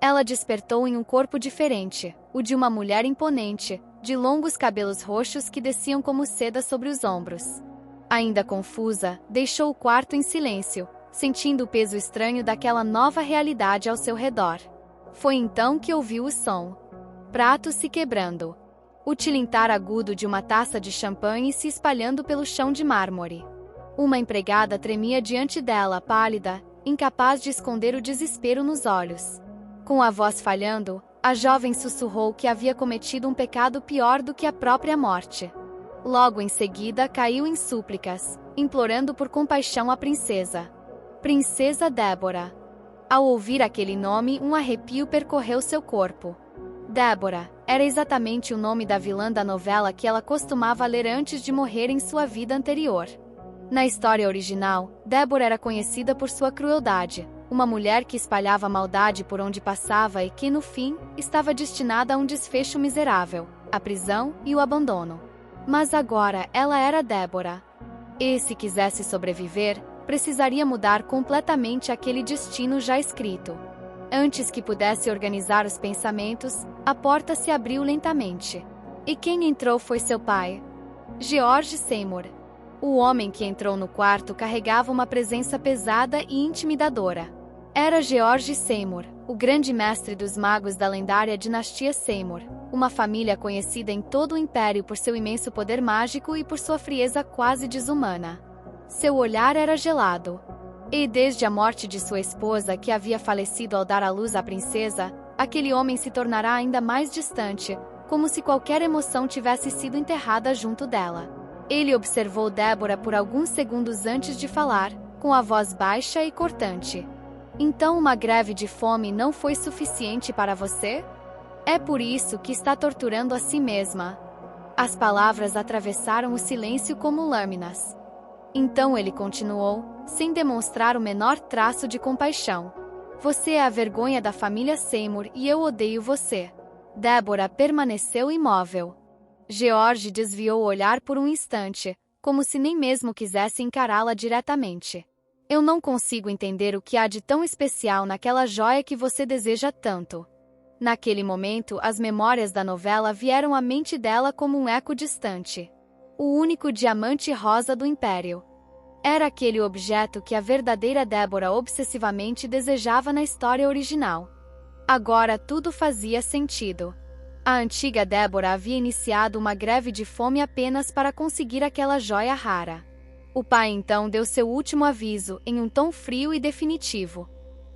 Ela despertou em um corpo diferente, o de uma mulher imponente, de longos cabelos roxos que desciam como seda sobre os ombros. Ainda confusa, deixou o quarto em silêncio, sentindo o peso estranho daquela nova realidade ao seu redor. Foi então que ouviu o som. Pratos se quebrando. O tilintar agudo de uma taça de champanhe se espalhando pelo chão de mármore. Uma empregada tremia diante dela, pálida, incapaz de esconder o desespero nos olhos. Com a voz falhando, a jovem sussurrou que havia cometido um pecado pior do que a própria morte. Logo em seguida caiu em súplicas, implorando por compaixão a princesa. Princesa Débora. Ao ouvir aquele nome, um arrepio percorreu seu corpo. Débora era exatamente o nome da vilã da novela que ela costumava ler antes de morrer em sua vida anterior. Na história original, Débora era conhecida por sua crueldade, uma mulher que espalhava maldade por onde passava e que, no fim, estava destinada a um desfecho miserável, a prisão e o abandono. Mas agora ela era Débora. E, se quisesse sobreviver, precisaria mudar completamente aquele destino já escrito. Antes que pudesse organizar os pensamentos, a porta se abriu lentamente. E quem entrou foi seu pai, George Seymour. O homem que entrou no quarto carregava uma presença pesada e intimidadora. Era George Seymour, o grande mestre dos magos da lendária dinastia Seymour, uma família conhecida em todo o império por seu imenso poder mágico e por sua frieza quase desumana. Seu olhar era gelado. E desde a morte de sua esposa, que havia falecido ao dar à luz à princesa, aquele homem se tornará ainda mais distante, como se qualquer emoção tivesse sido enterrada junto dela. Ele observou Débora por alguns segundos antes de falar, com a voz baixa e cortante. Então uma greve de fome não foi suficiente para você? É por isso que está torturando a si mesma. As palavras atravessaram o silêncio como lâminas. Então ele continuou, sem demonstrar o menor traço de compaixão. Você é a vergonha da família Seymour e eu odeio você. Débora permaneceu imóvel. George desviou o olhar por um instante, como se nem mesmo quisesse encará-la diretamente. Eu não consigo entender o que há de tão especial naquela joia que você deseja tanto. Naquele momento, as memórias da novela vieram à mente dela como um eco distante. O único diamante rosa do Império. Era aquele objeto que a verdadeira Débora obsessivamente desejava na história original. Agora tudo fazia sentido. A antiga Débora havia iniciado uma greve de fome apenas para conseguir aquela joia rara. O pai então deu seu último aviso em um tom frio e definitivo.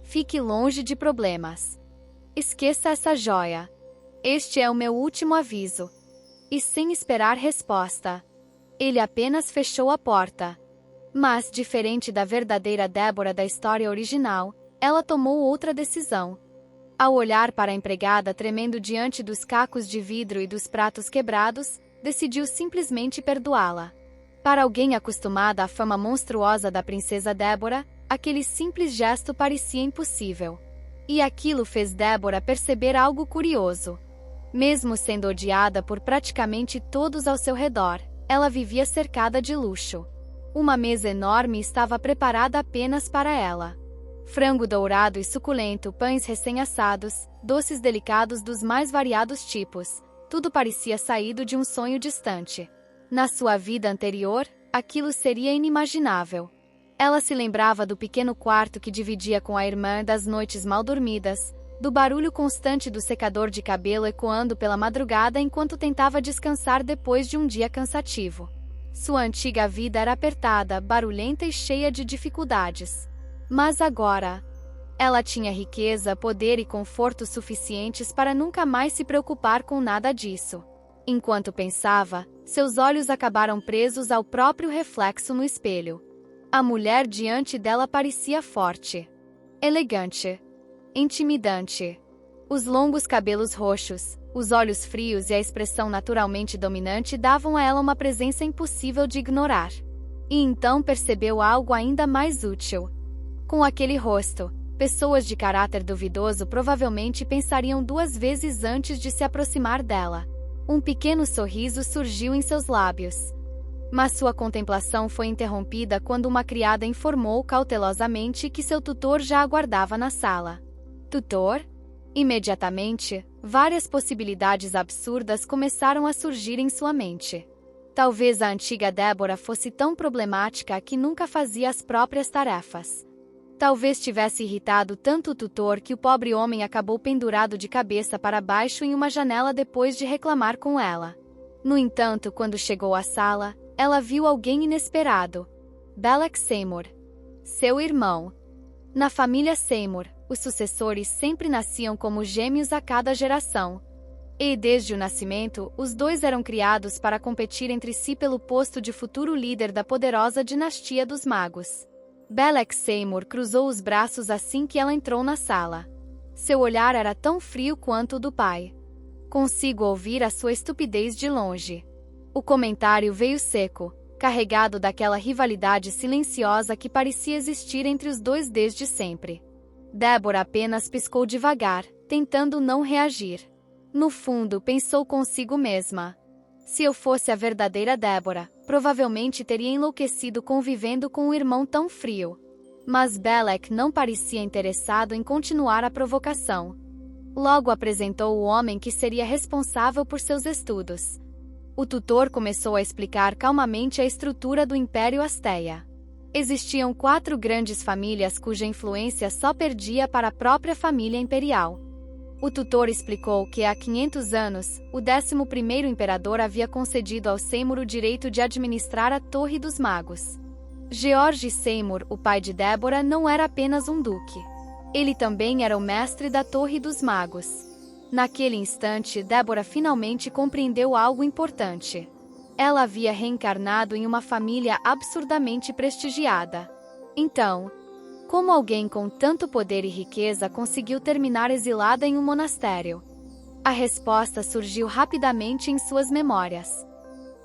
Fique longe de problemas. Esqueça essa joia. Este é o meu último aviso. E sem esperar resposta, ele apenas fechou a porta. Mas, diferente da verdadeira Débora da história original, ela tomou outra decisão. Ao olhar para a empregada tremendo diante dos cacos de vidro e dos pratos quebrados, decidiu simplesmente perdoá-la. Para alguém acostumada à fama monstruosa da princesa Débora, aquele simples gesto parecia impossível. E aquilo fez Débora perceber algo curioso. Mesmo sendo odiada por praticamente todos ao seu redor, ela vivia cercada de luxo. Uma mesa enorme estava preparada apenas para ela. Frango dourado e suculento, pães recém-assados, doces delicados dos mais variados tipos, tudo parecia saído de um sonho distante. Na sua vida anterior, aquilo seria inimaginável. Ela se lembrava do pequeno quarto que dividia com a irmã, das noites mal dormidas, do barulho constante do secador de cabelo ecoando pela madrugada enquanto tentava descansar depois de um dia cansativo. Sua antiga vida era apertada, barulhenta e cheia de dificuldades. Mas agora, ela tinha riqueza, poder e conforto suficientes para nunca mais se preocupar com nada disso. Enquanto pensava, seus olhos acabaram presos ao próprio reflexo no espelho. A mulher diante dela parecia forte, elegante, intimidante. Os longos cabelos roxos, os olhos frios e a expressão naturalmente dominante davam a ela uma presença impossível de ignorar. E então percebeu algo ainda mais útil. Com aquele rosto, pessoas de caráter duvidoso provavelmente pensariam duas vezes antes de se aproximar dela. Um pequeno sorriso surgiu em seus lábios. Mas sua contemplação foi interrompida quando uma criada informou cautelosamente que seu tutor já aguardava na sala. Tutor? Imediatamente, várias possibilidades absurdas começaram a surgir em sua mente. Talvez a antiga Deborah fosse tão problemática que nunca fazia as próprias tarefas. Talvez tivesse irritado tanto o tutor que o pobre homem acabou pendurado de cabeça para baixo em uma janela depois de reclamar com ela. No entanto, quando chegou à sala, ela viu alguém inesperado. Belleck Seymour. Seu irmão. Na família Seymour, os sucessores sempre nasciam como gêmeos a cada geração. E desde o nascimento, os dois eram criados para competir entre si pelo posto de futuro líder da poderosa dinastia dos magos. Belleck Seymour cruzou os braços assim que ela entrou na sala. Seu olhar era tão frio quanto o do pai. Consigo ouvir a sua estupidez de longe. O comentário veio seco, carregado daquela rivalidade silenciosa que parecia existir entre os dois desde sempre. Deborah apenas piscou devagar, tentando não reagir. No fundo, pensou consigo mesma. Se eu fosse a verdadeira Deborah, provavelmente teria enlouquecido convivendo com um irmão tão frio. Mas Belleck não parecia interessado em continuar a provocação. Logo apresentou o homem que seria responsável por seus estudos. O tutor começou a explicar calmamente a estrutura do Império Asteia. Existiam 4 grandes famílias cuja influência só perdia para a própria família imperial. O tutor explicou que há 500 anos, o 11º imperador havia concedido ao Seymour o direito de administrar a Torre dos Magos. George Seymour, o pai de Deborah, não era apenas um duque. Ele também era o mestre da Torre dos Magos. Naquele instante, Deborah finalmente compreendeu algo importante. Ela havia reencarnado em uma família absurdamente prestigiada. Então, como alguém com tanto poder e riqueza conseguiu terminar exilada em um monastério? A resposta surgiu rapidamente em suas memórias.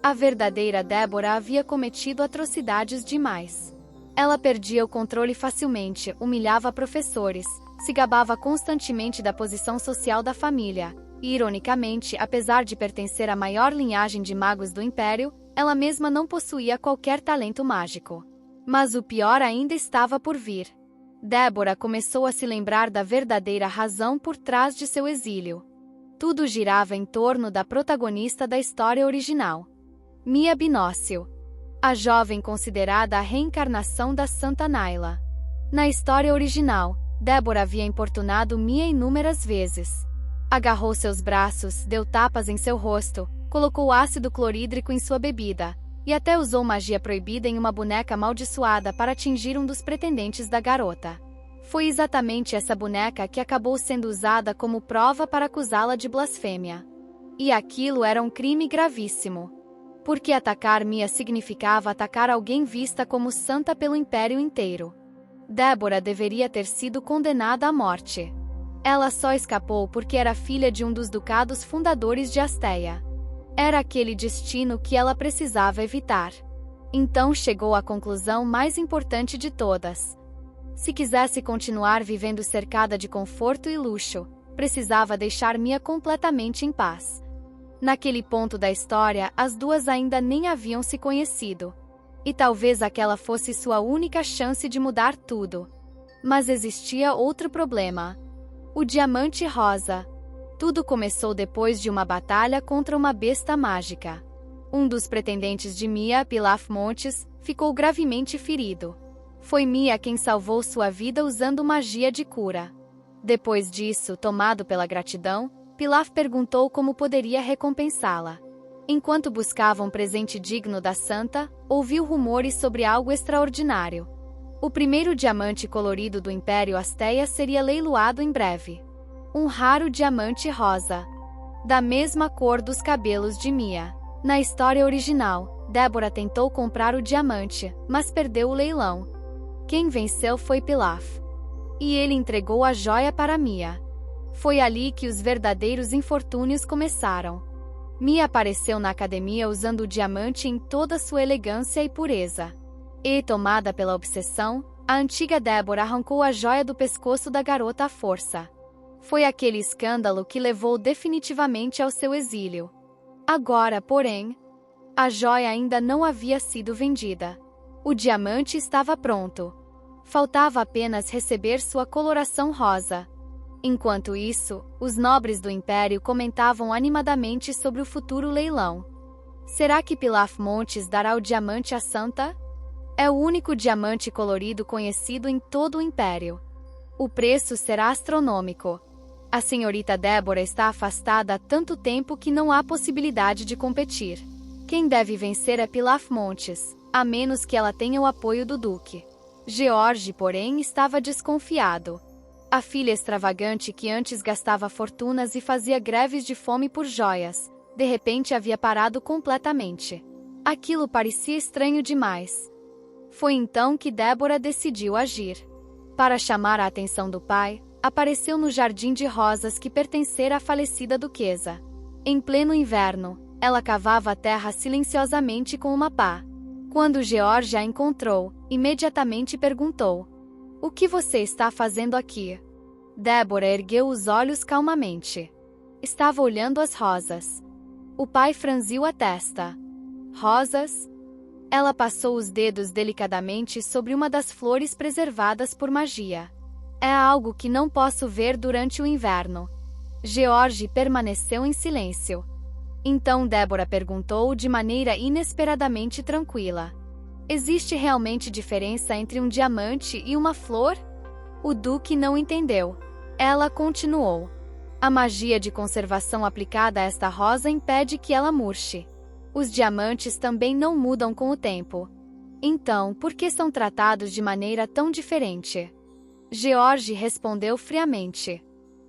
A verdadeira Deborah havia cometido atrocidades demais. Ela perdia o controle facilmente, humilhava professores, se gabava constantemente da posição social da família, e, ironicamente, apesar de pertencer à maior linhagem de magos do Império, ela mesma não possuía qualquer talento mágico. Mas o pior ainda estava por vir. Deborah começou a se lembrar da verdadeira razão por trás de seu exílio. Tudo girava em torno da protagonista da história original. Mia Binócio. A jovem considerada a reencarnação da Santa Naila. Na história original, Deborah havia importunado Mia inúmeras vezes. Agarrou seus braços, deu tapas em seu rosto, colocou ácido clorídrico em sua bebida, e até usou magia proibida em uma boneca amaldiçoada para atingir um dos pretendentes da garota. Foi exatamente essa boneca que acabou sendo usada como prova para acusá-la de blasfêmia. E aquilo era um crime gravíssimo. Porque atacar Mia significava atacar alguém vista como santa pelo Império inteiro. Deborah deveria ter sido condenada à morte. Ela só escapou porque era filha de um dos ducados fundadores de Asteia. Era aquele destino que ela precisava evitar. Então chegou à conclusão mais importante de todas. Se quisesse continuar vivendo cercada de conforto e luxo, precisava deixar Mia completamente em paz. Naquele ponto da história, as duas ainda nem haviam se conhecido. E talvez aquela fosse sua única chance de mudar tudo. Mas existia outro problema. O diamante rosa. Tudo começou depois de uma batalha contra uma besta mágica. Um dos pretendentes de Mia, Pilaf Montes, ficou gravemente ferido. Foi Mia quem salvou sua vida usando magia de cura. Depois disso, tomado pela gratidão, Pilaf perguntou como poderia recompensá-la. Enquanto buscava um presente digno da santa, ouviu rumores sobre algo extraordinário. O primeiro diamante colorido do Império Asteia seria leiloado em breve. Um raro diamante rosa, da mesma cor dos cabelos de Mia. Na história original, Deborah tentou comprar o diamante, mas perdeu o leilão. Quem venceu foi Pilaf. E ele entregou a joia para Mia. Foi ali que os verdadeiros infortúnios começaram. Mia apareceu na academia usando o diamante em toda sua elegância e pureza. E, tomada pela obsessão, a antiga Deborah arrancou a joia do pescoço da garota à força. Foi aquele escândalo que levou definitivamente ao seu exílio. Agora, porém, a joia ainda não havia sido vendida. O diamante estava pronto. Faltava apenas receber sua coloração rosa. Enquanto isso, os nobres do império comentavam animadamente sobre o futuro leilão. Será que Pilaf Montes dará o diamante à santa? É o único diamante colorido conhecido em todo o império. O preço será astronômico. A senhorita Débora está afastada há tanto tempo que não há possibilidade de competir. Quem deve vencer é Pilaf Montes, a menos que ela tenha o apoio do duque. George, porém, estava desconfiado. A filha extravagante que antes gastava fortunas e fazia greves de fome por joias, de repente havia parado completamente. Aquilo parecia estranho demais. Foi então que Débora decidiu agir. Para chamar a atenção do pai, apareceu no jardim de rosas que pertencera à falecida duquesa. Em pleno inverno, ela cavava a terra silenciosamente com uma pá. Quando George a encontrou, imediatamente perguntou: "O que você está fazendo aqui?" Débora ergueu os olhos calmamente. Estava olhando as rosas. O pai franziu a testa. Rosas? Ela passou os dedos delicadamente sobre uma das flores preservadas por magia. É algo que não posso ver durante o inverno. George permaneceu em silêncio. Então Débora perguntou de maneira inesperadamente tranquila: "Existe realmente diferença entre um diamante e uma flor?" O duque não entendeu. Ela continuou: "A magia de conservação aplicada a esta rosa impede que ela murche. Os diamantes também não mudam com o tempo. Então, por que são tratados de maneira tão diferente?" George respondeu friamente: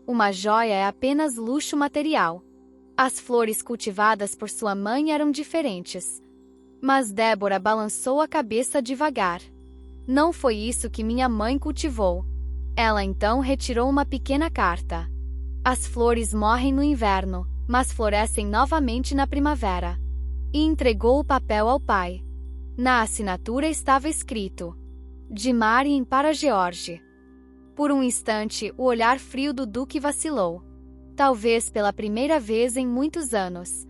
"Uma joia é apenas luxo material. As flores cultivadas por sua mãe eram diferentes." Mas Débora balançou a cabeça devagar. "Não foi isso que minha mãe cultivou." Ela então retirou uma pequena carta. "As flores morrem no inverno, mas florescem novamente na primavera." E entregou o papel ao pai. Na assinatura estava escrito: "De Marian para George." Por um instante, o olhar frio do duque vacilou. Talvez pela primeira vez em muitos anos.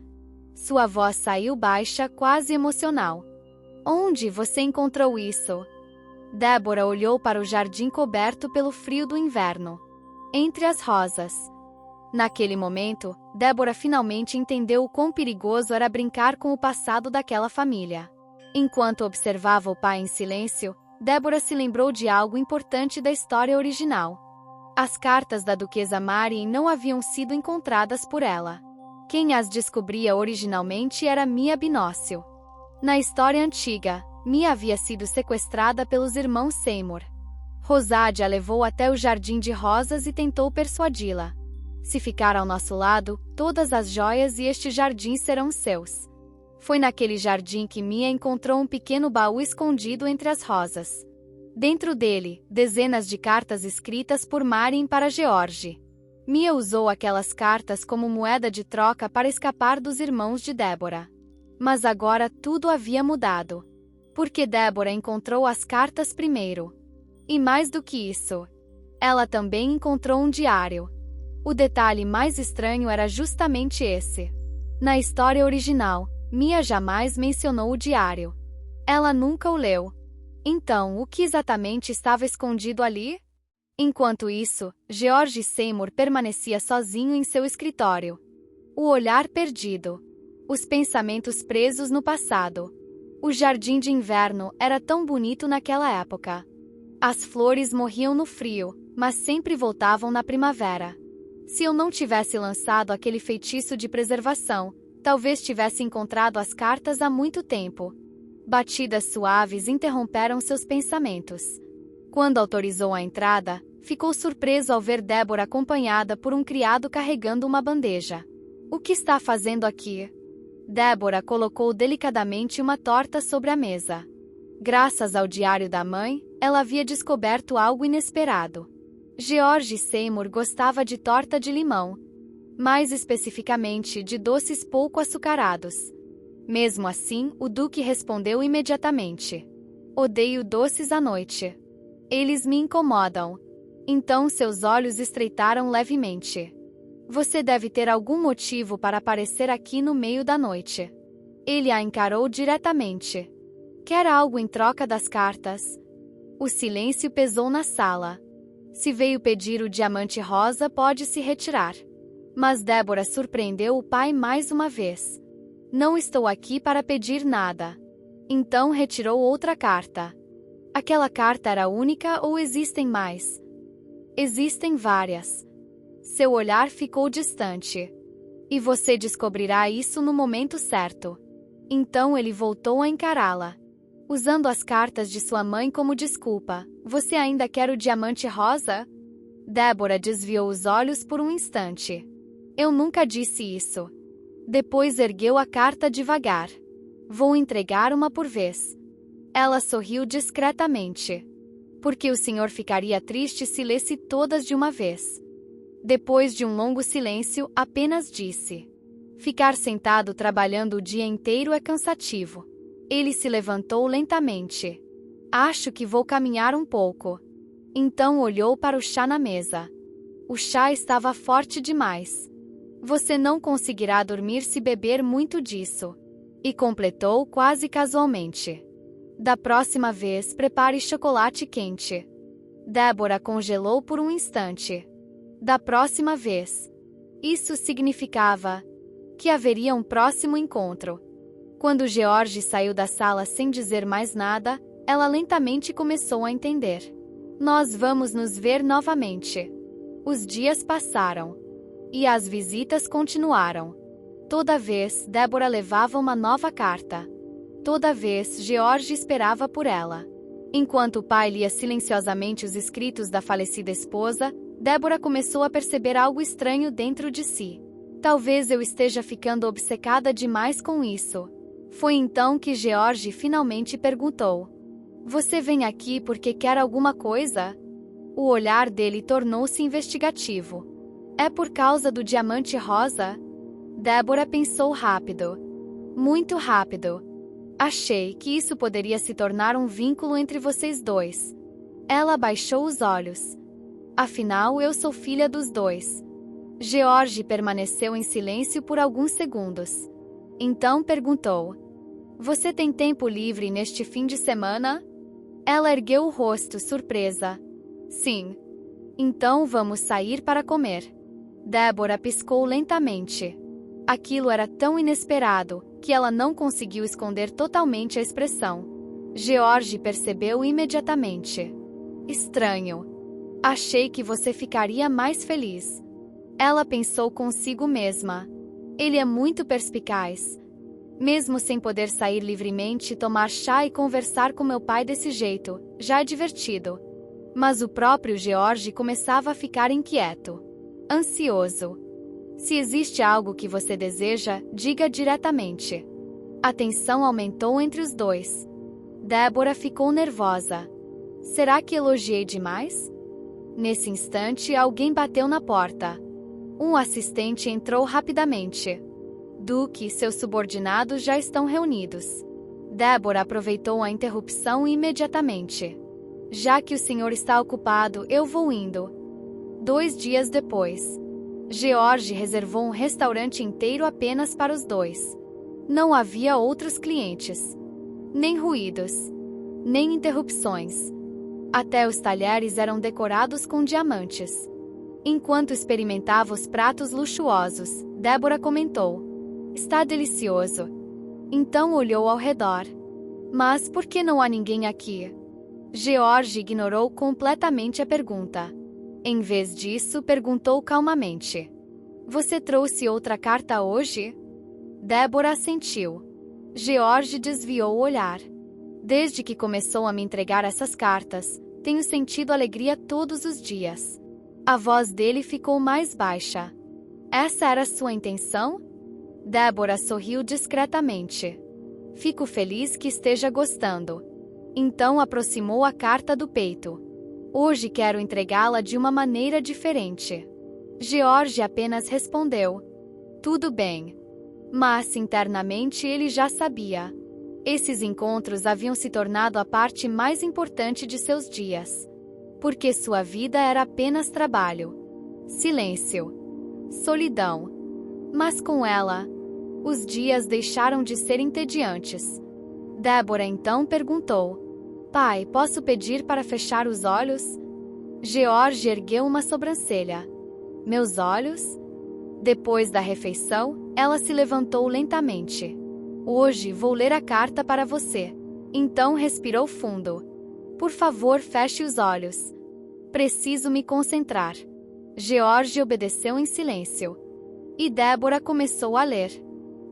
Sua voz saiu baixa, quase emocional. "Onde você encontrou isso?" Débora olhou para o jardim coberto pelo frio do inverno. Entre as rosas. Naquele momento, Débora finalmente entendeu o quão perigoso era brincar com o passado daquela família. Enquanto observava o pai em silêncio, Débora se lembrou de algo importante da história original. As cartas da duquesa Marian não haviam sido encontradas por ela. Quem as descobria originalmente era Mia Binócio. Na história antiga, Mia havia sido sequestrada pelos irmãos Seymour. Rosade a levou até o jardim de rosas e tentou persuadi-la: "Se ficar ao nosso lado, todas as joias e este jardim serão seus." Foi naquele jardim que Mia encontrou um pequeno baú escondido entre as rosas. Dentro dele, dezenas de cartas escritas por Marian para George. Mia usou aquelas cartas como moeda de troca para escapar dos irmãos de Débora. Mas agora tudo havia mudado. Porque Débora encontrou as cartas primeiro. E mais do que isso, ela também encontrou um diário. O detalhe mais estranho era justamente esse. Na história original, Mia jamais mencionou o diário. Ela nunca o leu. Então, o que exatamente estava escondido ali? Enquanto isso, George Seymour permanecia sozinho em seu escritório. O olhar perdido. Os pensamentos presos no passado. O jardim de inverno era tão bonito naquela época. As flores morriam no frio, mas sempre voltavam na primavera. Se eu não tivesse lançado aquele feitiço de preservação, talvez tivesse encontrado as cartas há muito tempo. Batidas suaves interromperam seus pensamentos. Quando autorizou a entrada, ficou surpreso ao ver Débora acompanhada por um criado carregando uma bandeja. "O que está fazendo aqui?" Débora colocou delicadamente uma torta sobre a mesa. Graças ao diário da mãe, ela havia descoberto algo inesperado. George Seymour gostava de torta de limão. Mais especificamente, de doces pouco açucarados. Mesmo assim, o duque respondeu imediatamente: "Odeio doces à noite. Eles me incomodam." Então seus olhos estreitaram levemente. "Você deve ter algum motivo para aparecer aqui no meio da noite." Ele a encarou diretamente. "Quer algo em troca das cartas?" O silêncio pesou na sala. Se veio pedir o diamante rosa, pode se retirar. Mas Débora surpreendeu o pai mais uma vez. Não estou aqui para pedir nada. Então retirou outra carta. Aquela carta era única ou existem mais? Existem várias. Seu olhar ficou distante. E você descobrirá isso no momento certo. Então ele voltou a encará-la. Usando as cartas de sua mãe como desculpa. Você ainda quer o diamante rosa? Débora desviou os olhos por um instante. Eu nunca disse isso. Depois ergueu a carta devagar. Vou entregar uma por vez. Ela sorriu discretamente. Porque o senhor ficaria triste se lesse todas de uma vez. Depois de um longo silêncio, apenas disse: ficar sentado trabalhando o dia inteiro é cansativo. Ele se levantou lentamente. Acho que vou caminhar um pouco. Então olhou para o chá na mesa. O chá estava forte demais. Você não conseguirá dormir se beber muito disso. E completou quase casualmente. Da próxima vez, prepare chocolate quente. Débora congelou por um instante. Da próxima vez. Isso significava que haveria um próximo encontro. Quando George saiu da sala sem dizer mais nada, ela lentamente começou a entender. Nós vamos nos ver novamente. Os dias passaram. E as visitas continuaram. Toda vez, Débora levava uma nova carta. Toda vez, George esperava por ela. Enquanto o pai lia silenciosamente os escritos da falecida esposa, Débora começou a perceber algo estranho dentro de si. Talvez eu esteja ficando obcecada demais com isso. Foi então que George finalmente perguntou: você vem aqui porque quer alguma coisa? O olhar dele tornou-se investigativo. É por causa do diamante rosa? Débora pensou rápido. Muito rápido. Achei que isso poderia se tornar um vínculo entre vocês dois. Ela baixou os olhos. Afinal, eu sou filha dos dois. George permaneceu em silêncio por alguns segundos. Então perguntou: você tem tempo livre neste fim de semana? Ela ergueu o rosto, surpresa. Sim. Então vamos sair para comer. Débora piscou lentamente. Aquilo era tão inesperado que ela não conseguiu esconder totalmente a expressão. George percebeu imediatamente. Estranho. Achei que você ficaria mais feliz. Ela pensou consigo mesma. Ele é muito perspicaz. Mesmo sem poder sair livremente, tomar chá e conversar com meu pai desse jeito, já é divertido. Mas o próprio George começava a ficar inquieto. Ansioso. Se existe algo que você deseja, diga diretamente. A tensão aumentou entre os dois. Débora ficou nervosa. Será que elogiei demais? Nesse instante, alguém bateu na porta. Um assistente entrou rapidamente. Duke e seus subordinados já estão reunidos. Débora aproveitou a interrupção imediatamente. Já que o senhor está ocupado, eu vou indo. 2 dias depois. George reservou um restaurante inteiro apenas para os dois. Não havia outros clientes. Nem ruídos. Nem interrupções. Até os talheres eram decorados com diamantes. Enquanto experimentava os pratos luxuosos, Débora comentou: está delicioso. Então olhou ao redor. Mas por que não há ninguém aqui? George ignorou completamente a pergunta. Em vez disso, perguntou calmamente: você trouxe outra carta hoje? Débora assentiu. George desviou o olhar. Desde que começou a me entregar essas cartas, tenho sentido alegria todos os dias. A voz dele ficou mais baixa. Essa era sua intenção? Débora sorriu discretamente. Fico feliz que esteja gostando. Então aproximou a carta do peito. Hoje quero entregá-la de uma maneira diferente. George apenas respondeu: tudo bem. Mas internamente ele já sabia. Esses encontros haviam se tornado a parte mais importante de seus dias. Porque sua vida era apenas trabalho. Silêncio. Solidão. Mas com ela, os dias deixaram de ser entediantes. Débora então perguntou: pai, posso pedir para fechar os olhos? George ergueu uma sobrancelha. Meus olhos? Depois da refeição, ela se levantou lentamente. Hoje vou ler a carta para você. Então respirou fundo. Por favor, feche os olhos. Preciso me concentrar. George obedeceu em silêncio. E Deborah começou a ler.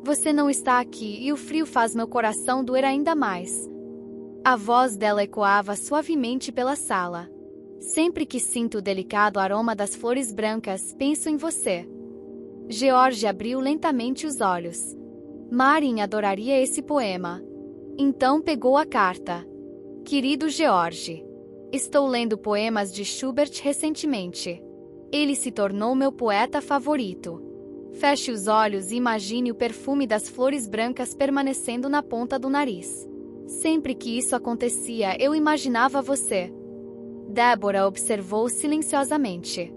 Você não está aqui e o frio faz meu coração doer ainda mais. A voz dela ecoava suavemente pela sala. Sempre que sinto o delicado aroma das flores brancas, penso em você. George abriu lentamente os olhos. Marin adoraria esse poema. Então pegou a carta. Querido George, estou lendo poemas de Schubert recentemente. Ele se tornou meu poeta favorito. Feche os olhos e imagine o perfume das flores brancas permanecendo na ponta do nariz. Sempre que isso acontecia, eu imaginava você. Deborah observou silenciosamente.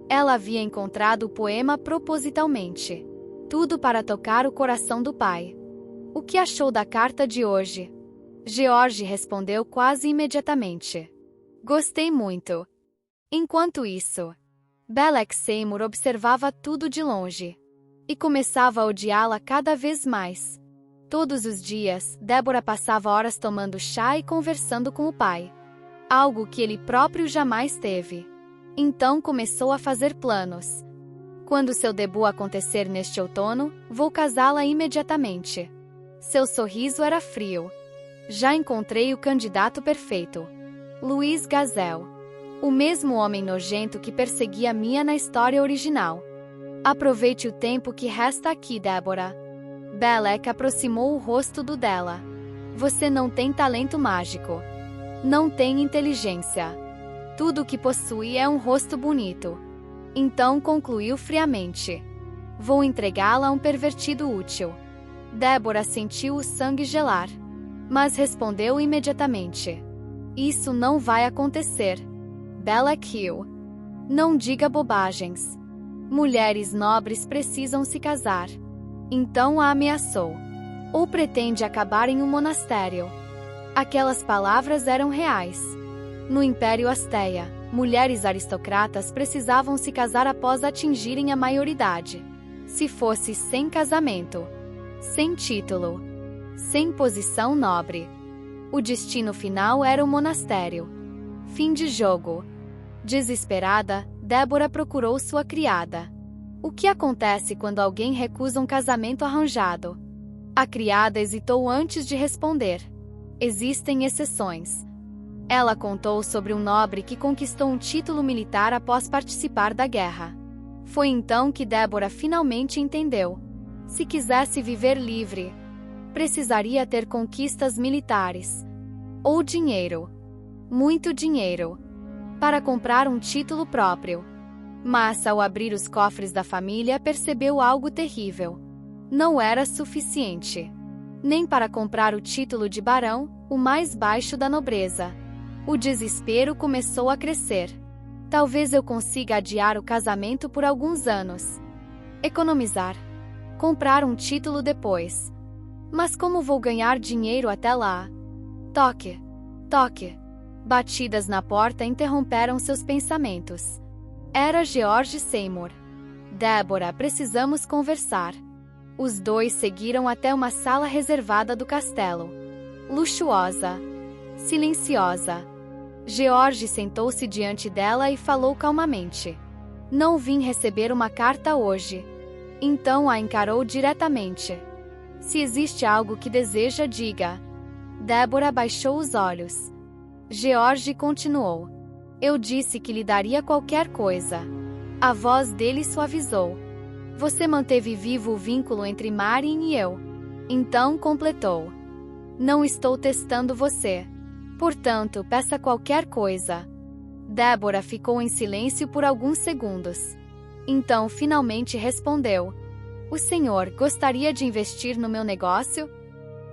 Ela havia encontrado o poema propositalmente. Tudo para tocar o coração do pai. O que achou da carta de hoje? George respondeu quase imediatamente. Gostei muito. Enquanto isso, Belleck Seymour observava tudo de longe. E começava a odiá-la cada vez mais. Todos os dias, Deborah passava horas tomando chá e conversando com o pai. Algo que ele próprio jamais teve. Então começou a fazer planos. Quando seu debut acontecer neste outono, vou casá-la imediatamente. Seu sorriso era frio. Já encontrei o candidato perfeito. Louis Gazel. O mesmo homem nojento que perseguia Mia na história original. Aproveite o tempo que resta aqui, Deborah. Belleck aproximou o rosto do dela. Você não tem talento mágico. Não tem inteligência. Tudo o que possui é um rosto bonito. Então concluiu friamente. Vou entregá-la a um pervertido útil. Deborah sentiu o sangue gelar. Mas respondeu imediatamente. Isso não vai acontecer. Belleck riu. Não diga bobagens. Mulheres nobres precisam se casar. Então a ameaçou. Ou pretende acabar em um monastério. Aquelas palavras eram reais. No Império Azteia, mulheres aristocratas precisavam se casar após atingirem a maioridade. Se fosse sem casamento, sem título, sem posição nobre. O destino final era o monastério. Fim de jogo. Desesperada, Deborah procurou sua criada. O que acontece quando alguém recusa um casamento arranjado? A criada hesitou antes de responder. Existem exceções. Ela contou sobre um nobre que conquistou um título militar após participar da guerra. Foi então que Deborah finalmente entendeu. Se quisesse viver livre, precisaria ter conquistas militares. Ou dinheiro. Muito dinheiro. Para comprar um título próprio. Mas, ao abrir os cofres da família, percebeu algo terrível. Não era suficiente. Nem para comprar o título de barão, o mais baixo da nobreza. O desespero começou a crescer. Talvez eu consiga adiar o casamento por alguns anos. Economizar. Comprar um título depois. Mas como vou ganhar dinheiro até lá? Toque. Toque. Batidas na porta interromperam seus pensamentos. Era George Seymour. Deborah, precisamos conversar. Os dois seguiram até uma sala reservada do castelo. Luxuosa. Silenciosa. George sentou-se diante dela e falou calmamente. Não vim receber uma carta hoje. Então a encarou diretamente. Se existe algo que deseja, diga. Deborah baixou os olhos. George continuou. Eu disse que lhe daria qualquer coisa. A voz dele suavizou. Você manteve vivo o vínculo entre Marin e eu. Então completou. Não estou testando você. Portanto, peça qualquer coisa. Deborah ficou em silêncio por alguns segundos. Então finalmente respondeu. O senhor gostaria de investir no meu negócio?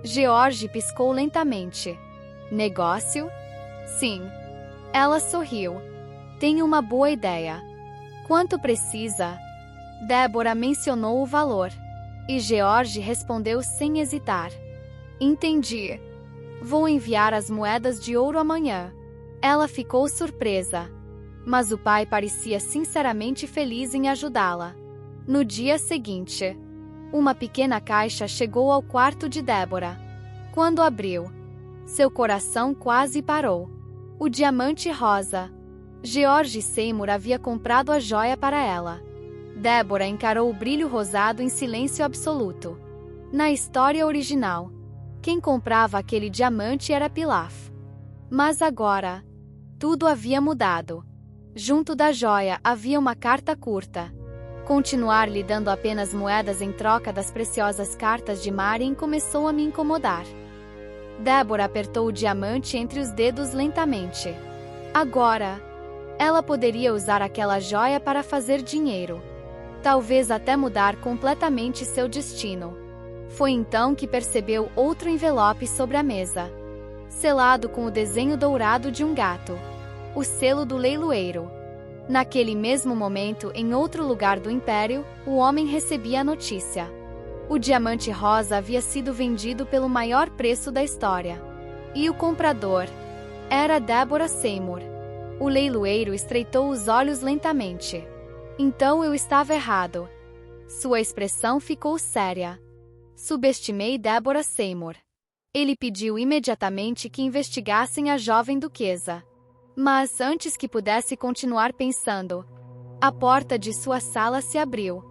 George piscou lentamente. Negócio? Sim. Ela sorriu. Tenho uma boa ideia. Quanto precisa? Deborah mencionou o valor. E George respondeu sem hesitar. Entendi. Vou enviar as moedas de ouro amanhã. Ela ficou surpresa. mas o pai parecia sinceramente feliz em ajudá-la. No dia seguinte, uma pequena caixa chegou ao quarto de Deborah. Quando abriu, seu coração quase parou. O diamante rosa. George Seymour havia comprado a joia para ela. Deborah encarou o brilho rosado em silêncio absoluto. Na história original, quem comprava aquele diamante era Pilaf. Mas agora, tudo havia mudado. Junto da joia havia uma carta curta. Continuar lhe dando apenas moedas em troca das preciosas cartas de Marian começou a me incomodar. Deborah apertou o diamante entre os dedos lentamente. Agora, ela poderia usar aquela joia para fazer dinheiro. Talvez até mudar completamente seu destino. Foi então que percebeu outro envelope sobre a mesa, selado com o desenho dourado de um gato. O selo do leiloeiro. Naquele mesmo momento, em outro lugar do império, o homem recebia a notícia. O diamante rosa havia sido vendido pelo maior preço da história. E o comprador era Deborah Seymour. O leiloeiro estreitou os olhos lentamente. Então eu estava errado. Sua expressão ficou séria. Subestimei Deborah Seymour. Ele pediu imediatamente que investigassem a jovem duquesa. Mas antes que pudesse continuar pensando, a porta de sua sala se abriu.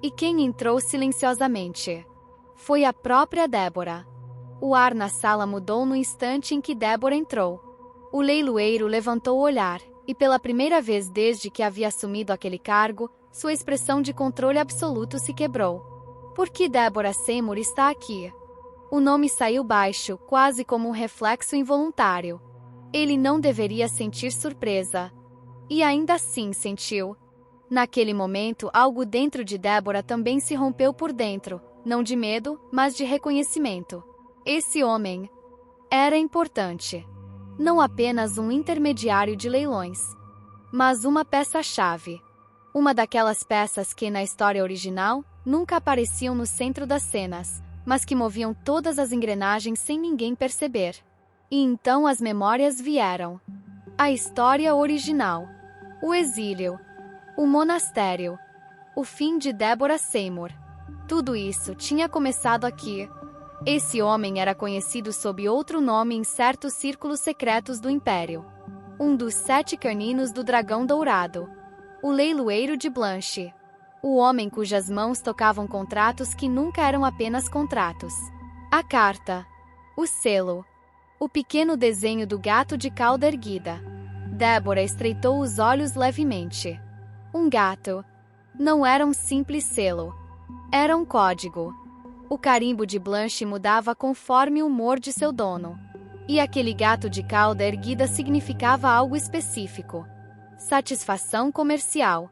E quem entrou silenciosamente? Foi a própria Deborah. O ar na sala mudou no instante em que Deborah entrou. O leiloeiro levantou o olhar, e pela primeira vez desde que havia assumido aquele cargo, sua expressão de controle absoluto se quebrou. Por que Deborah Seymour está aqui? O nome saiu baixo, quase como um reflexo involuntário. Ele não deveria sentir surpresa. E ainda assim sentiu. Naquele momento, algo dentro de Deborah também se rompeu por dentro, não de medo, mas de reconhecimento. Esse homem era importante. Não apenas um intermediário de leilões, mas uma peça-chave. Uma daquelas peças que, na história original, nunca apareciam no centro das cenas, mas que moviam todas as engrenagens sem ninguém perceber. E então as memórias vieram. A história original. O exílio. O monastério. O fim de Deborah Seymour. Tudo isso tinha começado aqui. Esse homem era conhecido sob outro nome em certos círculos secretos do Império. Um dos 7 caninos do Dragão Dourado. O leiloeiro de Blanche. O homem cujas mãos tocavam contratos que nunca eram apenas contratos. A carta. O selo. O pequeno desenho do gato de cauda erguida. Deborah estreitou os olhos levemente. Um gato. Não era um simples selo. Era um código. O carimbo de Blanche mudava conforme o humor de seu dono. E aquele gato de cauda erguida significava algo específico. Satisfação comercial.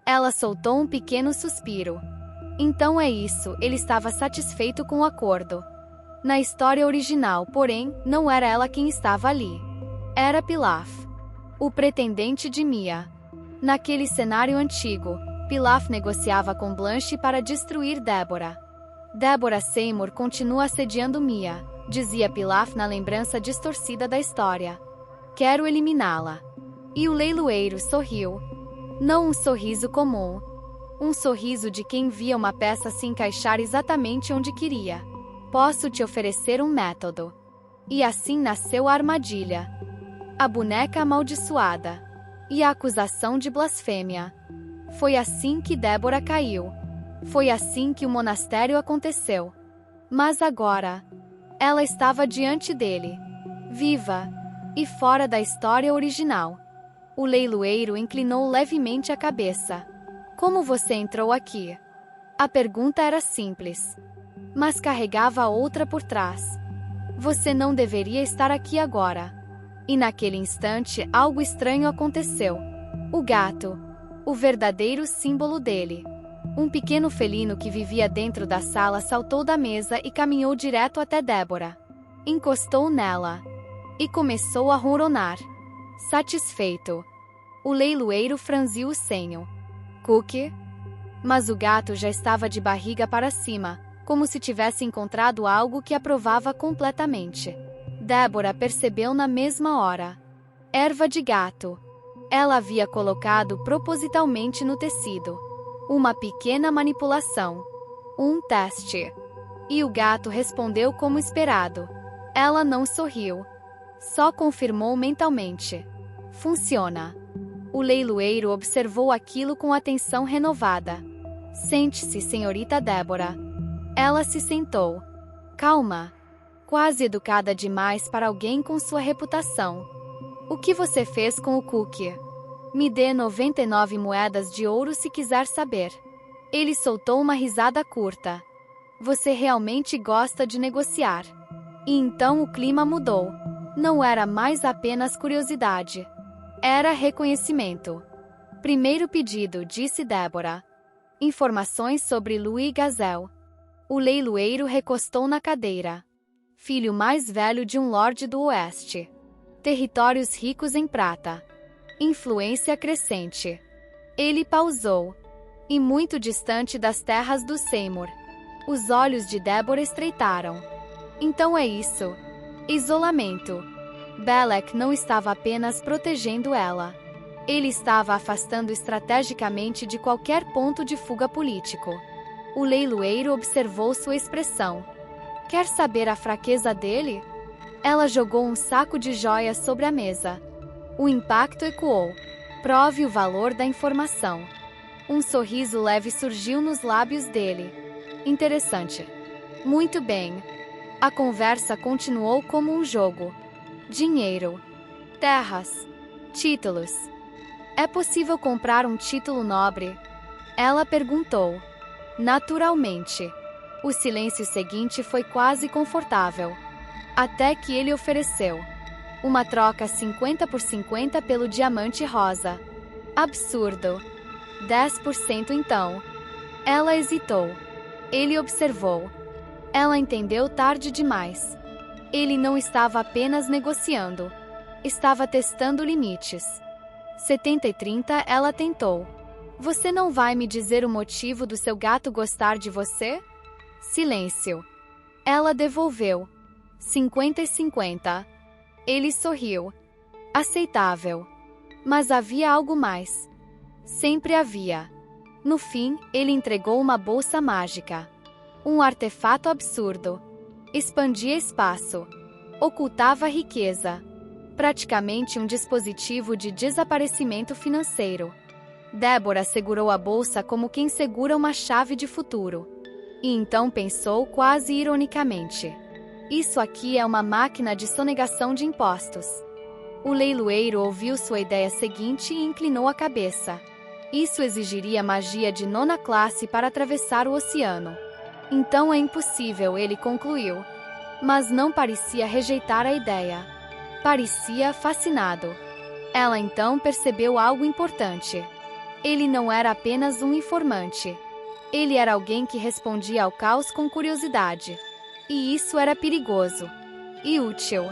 Ela soltou um pequeno suspiro. Então é isso, ele estava satisfeito com o acordo. Na história original, porém, não era ela quem estava ali. Era Pilaf, o pretendente de Mia. Naquele cenário antigo, Pilaf negociava com Blanche para destruir Deborah. Deborah Seymour continua assediando Mia, dizia Pilaf na lembrança distorcida da história. Quero eliminá-la. E o leiloeiro sorriu. Não um sorriso comum. Um sorriso de quem via uma peça se encaixar exatamente onde queria. Posso te oferecer um método. E assim nasceu a armadilha. A boneca amaldiçoada. E a acusação de blasfêmia. Foi assim que Deborah caiu. Foi assim que o monastério aconteceu. Mas agora, ela estava diante dele. Viva. E fora da história original. O leiloeiro inclinou levemente a cabeça. Como você entrou aqui? A pergunta era simples, mas carregava outra por trás. Você não deveria estar aqui agora. E naquele instante, algo estranho aconteceu. O gato, o verdadeiro símbolo dele. Um pequeno felino que vivia dentro da sala saltou da mesa e caminhou direto até Deborah. Encostou nela e começou a ronronar. Satisfeito, o leiloeiro franziu o senho. Cookie? Mas o gato já estava de barriga para cima, como se tivesse encontrado algo que aprovava completamente. Deborah percebeu na mesma hora. Erva de gato. Ela havia colocado propositalmente no tecido. Uma pequena manipulação. Um teste. E o gato respondeu como esperado. Ela não sorriu. Só confirmou mentalmente. Funciona. O leiloeiro observou aquilo com atenção renovada. Sente-se, senhorita Débora. Ela se sentou. Calma. Quase educada demais para alguém com sua reputação. O que você fez com o cookie? Me dê 99 moedas de ouro se quiser saber. Ele soltou uma risada curta. Você realmente gosta de negociar. E então o clima mudou. Não era mais apenas curiosidade. Era reconhecimento. Primeiro pedido, disse Débora. Informações sobre Louis Gazelle. O leiloeiro recostou na cadeira. Filho mais velho de um lorde do oeste. Territórios ricos em prata. Influência crescente. Ele pausou. E muito distante das terras do Seymour. Os olhos de Débora estreitaram. Então é isso. Isolamento. Belek não estava apenas protegendo ela. Ele estava afastando estrategicamente de qualquer ponto de fuga político. O leiloeiro observou sua expressão. Quer saber a fraqueza dele? Ela jogou um saco de joias sobre a mesa. O impacto ecoou. Prove o valor da informação. Um sorriso leve surgiu nos lábios dele. Interessante. Muito bem. A conversa continuou como um jogo. Dinheiro. Terras. Títulos. É possível comprar um título nobre? Ela perguntou. Naturalmente. O silêncio seguinte foi quase confortável. Até que ele ofereceu. Uma troca 50 por 50 pelo diamante rosa. Absurdo. 10% então. Ela hesitou. Ele observou. Ela entendeu tarde demais. Ele não estava apenas negociando. Estava testando limites. 70 e 30 ela tentou. Você não vai me dizer o motivo do seu gato gostar de você? Silêncio. Ela devolveu. 50 e 50. Ele sorriu. Aceitável. Mas havia algo mais. Sempre havia. No fim, ele entregou uma bolsa mágica. Um artefato absurdo. Expandia espaço. Ocultava riqueza. Praticamente um dispositivo de desaparecimento financeiro. Débora segurou a bolsa como quem segura uma chave de futuro. E então pensou quase ironicamente. Isso aqui é uma máquina de sonegação de impostos. O leiloeiro ouviu sua ideia seguinte e inclinou a cabeça. Isso exigiria magia de 9ª classe para atravessar o oceano. Então é impossível, ele concluiu. Mas não parecia rejeitar a ideia. Parecia fascinado. Ela então percebeu algo importante. Ele não era apenas um informante. Ele era alguém que respondia ao caos com curiosidade. E isso era perigoso. E útil.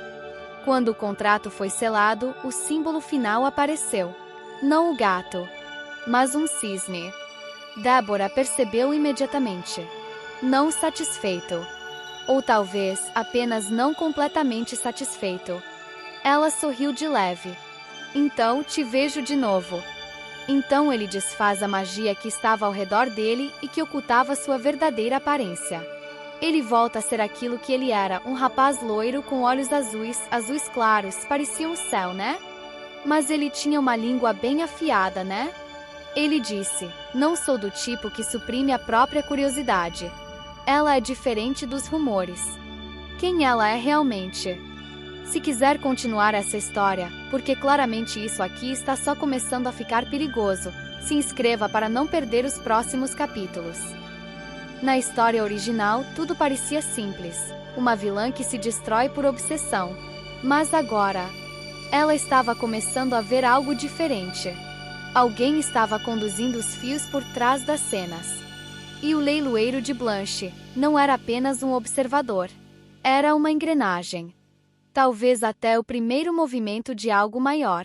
Quando o contrato foi selado, o símbolo final apareceu. Não o gato, mas um cisne. Débora percebeu imediatamente. Não satisfeito. Ou talvez apenas não completamente satisfeito. Ela sorriu de leve. Então te vejo de novo. Então ele desfaz a magia que estava ao redor dele e que ocultava sua verdadeira aparência. Ele volta a ser aquilo que ele era, um rapaz loiro com olhos azuis, azuis claros, parecia um céu, né? Mas ele tinha uma língua bem afiada, né? Ele disse, não sou do tipo que suprime a própria curiosidade. Ela é diferente dos rumores. Quem ela é realmente? Se quiser continuar essa história, porque claramente isso aqui está só começando a ficar perigoso, se inscreva para não perder os próximos capítulos. Na história original, tudo parecia simples. Uma vilã que se destrói por obsessão. Mas agora, ela estava começando a ver algo diferente. Alguém estava conduzindo os fios por trás das cenas. E o leiloeiro de Blanche não era apenas um observador. Era uma engrenagem. Talvez até o primeiro movimento de algo maior.